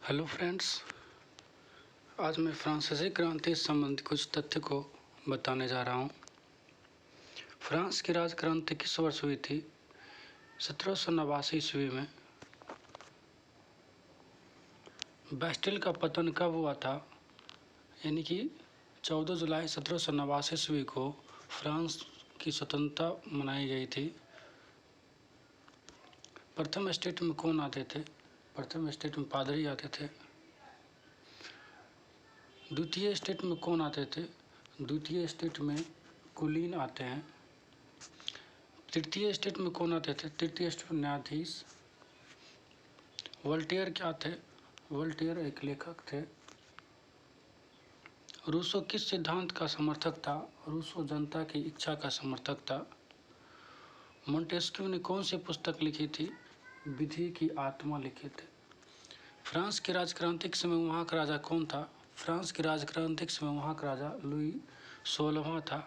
Hello friends, आज मैं फ्रांसीसी क्रांति से संबंधित कुछ तथ्य को बताने जा रहा हूँ। फ्रांस की राज क्रांति किस वर्ष हुई थी? 1789 ईस्वी में। बैस्टिल का पतन कब हुआ था? यानी कि 14 जुलाई 1789 ईस्वी को फ्रांस की स्वतंत्रता मनाई गई थी। प्रथम स्टेट में कौन आते थे? प्रथम स्टेट में पादरी आते थे। द्वितीय स्टेट में कौन आते थे? द्वितीय स्टेट में कुलीन आते हैं। तृतीय स्टेट में कौन आते थे? तृतीय स्टेट में न्यायाधीश। वोल्टेयर क्या थे? वोल्टेयर एक लेखक थे। रूसो किस सिद्धांत का समर्थक था? रूसो जनता की इच्छा का समर्थक था। मोंटेस्क्यू ने कौन सी पुस्तक लिखी थी? विधि की आत्मा लिखे थे। फ्रांस की राजक्रांतिक समय वहाँ का राजा कौन था? फ्रांस की राजक्रांतिक समय वहाँ का राजा लुई 16वां था।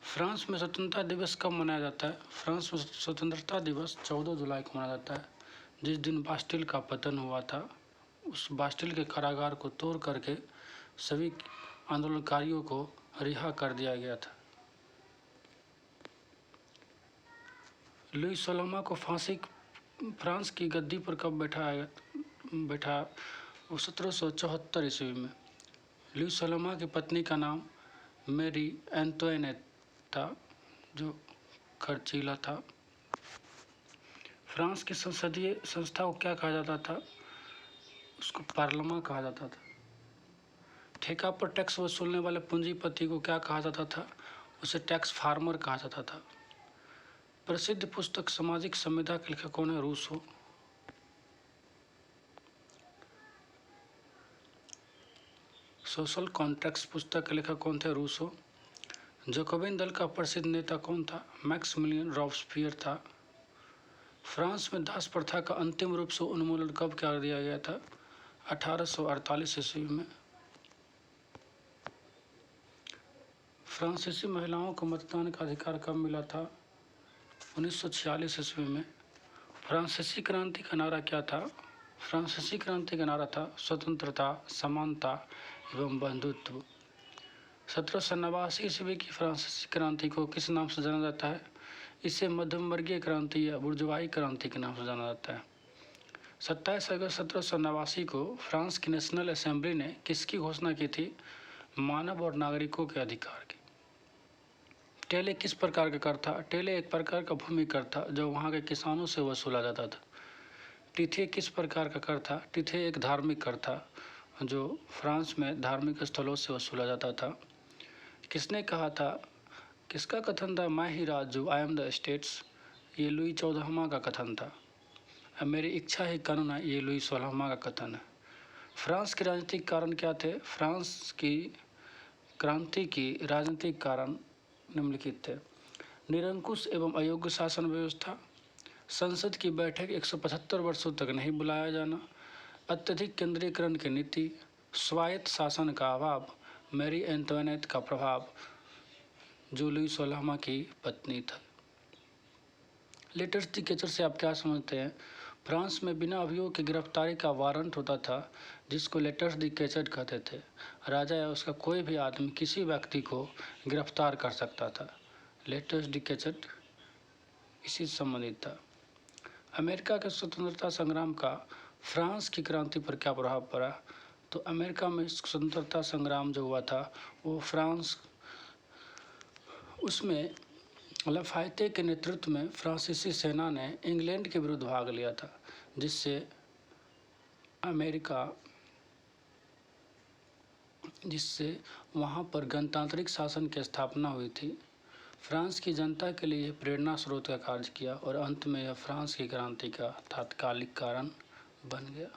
फ्रांस में स्वतंत्रता दिवस कब मनाया जाता है? फ्रांस में स्वतंत्रता दिवस 14 जुलाई को मनाया जाता है, जिस दिन बास्टिल का पतन हुआ था। उस बास्टिल के कारागार को तोड़ करके सभी आंदोलनकारियों को रिहा कर दिया गया था। लुई 16वां को फांसी फ्रांस की गद्दी पर कब बैठा? वो 1774 ईस्वी में। लुई 16वां की पत्नी का नाम मैरी एंटोइनेट था, जो खर्चीला था। फ्रांस की संसदीय संस्था को क्या कहा जाता था? उसको पार्लियामेंट कहा जाता था। ठेका पर टैक्स वसूलने वाले पूंजीपति को क्या कहा जाता था? उसे टैक्स फार्मर कहा जाता था। प्रसिद्ध पुस्तक सामाजिक संविदा के लेखक कौन है? रूसो। सोशल कॉन्ट्रैक्ट्स पुस्तक के लेखक कौन थे? रूसो। जैकोबिन दल का प्रसिद्ध नेता कौन था? मैक्सिमिलियन रॉबस्पियर था। फ्रांस में दास प्रथा का अंतिम रूप से उन्मूलन कब कर दिया गया था? 1848 ईस्वी में। फ्रांसीसी महिलाओं को मतदान का अधिकार कब मिला था? 1946 ईस्वी में। फ्रांसीसी क्रांति का नारा क्या था? फ्रांसीसी क्रांति का नारा था स्वतंत्रता, समानता एवं बंधुत्व। 1789 ईस्वी की फ्रांसीसी क्रांति को किस नाम से जाना जाता है? इसे मध्यम वर्गीय क्रांति या बुर्जुआई क्रांति के नाम से जाना जाता है। 27 अगस्त 1789 को फ्रांस की नेशनल असेंबली ने किसकी घोषणा की थी? मानव और नागरिकों के अधिकार की। टेले किस प्रकार का कर था? टेले एक प्रकार का भूमि कर था जो वहाँ के किसानों से वसूला जाता था। टिथे किस प्रकार का कर था? टिथे एक धार्मिक कर था जो फ्रांस में धार्मिक स्थलों से वसूला जाता था। किसने कहा था? किसका कथन था? मैं ही राजू, आई एम द स्टेट्स। ये लुई 14वां का कथन था। अब मेरी इच्छा ही कानून है, ये लुई 16वां का कथन है। फ्रांस के राजनीतिक कारण क्या थे? फ्रांस की क्रांति की राजनीतिक कारण निम्नलिखित थे। निरंकुश एवं अयोग्य शासन व्यवस्था, संसद की बैठक 175 वर्षों तक नहीं बुलाया जाना, अत्यधिक केंद्रीकरण की नीति, स्वायत्त शासन का अभाव, मैरी एंटोइनेट का प्रभाव, जो लुई 16वां की पत्नी था। लेटर्स दी केचर से आप क्या समझते हैं? फ्रांस में बिना अभियोग की गिरफ्तारी का वारंट होता था, जिसको लेटर्स दी केचर कहते थे। राजा या उसका कोई भी आदमी किसी व्यक्ति को गिरफ्तार कर सकता था। लेटर्स डी केचर इसी से संबंधित था। अमेरिका के स्वतंत्रता संग्राम का फ्रांस की क्रांति पर क्या प्रभाव पड़ा? तो अमेरिका में स्वतंत्रता संग्राम जो हुआ था वो फ्रांस, उसमें लफायते के नेतृत्व में फ्रांसीसी सेना ने इंग्लैंड के विरुद्ध भाग लिया था, जिससे वहाँ पर गणतांत्रिक शासन की स्थापना हुई थी। फ्रांस की जनता के लिए प्रेरणा स्रोत का कार्य किया और अंत में यह फ्रांस की क्रांति का तात्कालिक कारण बन गया।